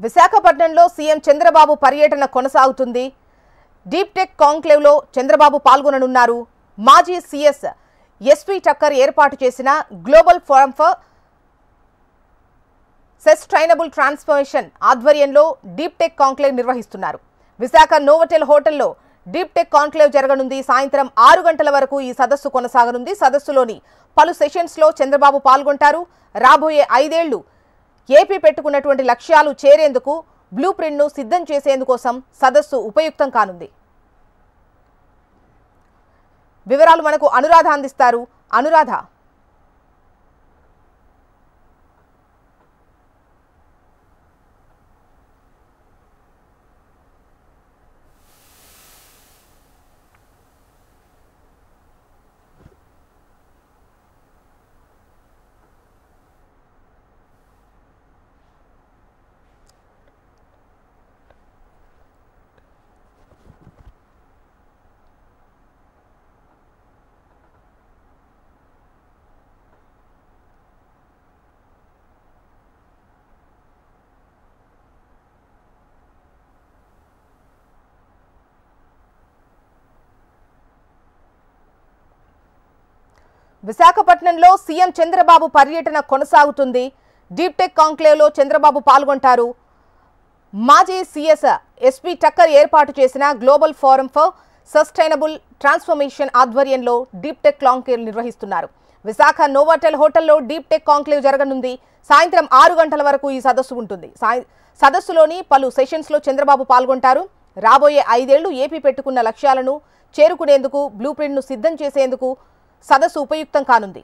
విశాఖపట్నంలో సీఎం చంద్రబాబు పర్యటన కొనసాగుతుంది. డీప్ టెక్ కాంక్లేవ్ లో చంద్రబాబు పాల్గొననున్నారు. మాజీ సీఎస్ ఎస్పీ టక్కర్ ఏర్పాటు చేసిన global forum for sustainable transformation ఆధ్వర్యంలో డీప్ టెక్ కాంక్లేవ్ నిర్వహిస్తున్నారు. విశాఖ నోవోటెల్ హోటల్లో డీప్ టెక్ కాంక్లేవ్ జరగనుంది. సాయంత్రం 6 గంటల వరకు ఈ సదస్సు కొనసాగనుంది. సదస్సులోని పలు సెషన్స్ లో చంద్రబాబు పాల్గొంటారు. రాబోయే 5 ఏళ్లు ఏపీ పెట్టుకున్నటువంటి లక్ష్యాలు చేరేందుకు బ్లూ ప్రింట్ ను సిద్ధం చేసేందుకోసం సదస్సు ఉపయుక్తం కానుంది. వివరాలు మనకు అనురాధ అందిస్తారు. అనురాధ, విశాఖపట్నంలో సీఎం చంద్రబాబు పర్యటన కొనసాగుతుంది. డీప్ టెక్ కాంక్లేవ్ లో చంద్రబాబు పాల్గొంటారు. మాజీ సీఎస్ ఎస్పీ టక్కర్ ఏర్పాటు చేసిన global forum for sustainable transformation ఆధ్వర్యంలో డీప్ టెక్ కాంక్లేవ్ నిర్వహిస్తున్నారు. విశాఖ నోవోటెల్ హోటల్లో డీప్ టెక్ కాంక్లేవ్ జరగనుంది. సాయంత్రం 6 గంటల వరకు ఈ సదస్సు ఉంటుంది. సదస్సులోని పలు సెషన్స్ లో చంద్రబాబు పాల్గొంటారు. రాబోయే 5 ఏళ్లు ఏపీ పెట్టుకున్న లక్ష్యాలను చేరుకునేందుకు బ్లూ ప్రింట్ ను సిద్ధం చేసేందుకు సదస్సు ఉపయుక్తం కానుంది.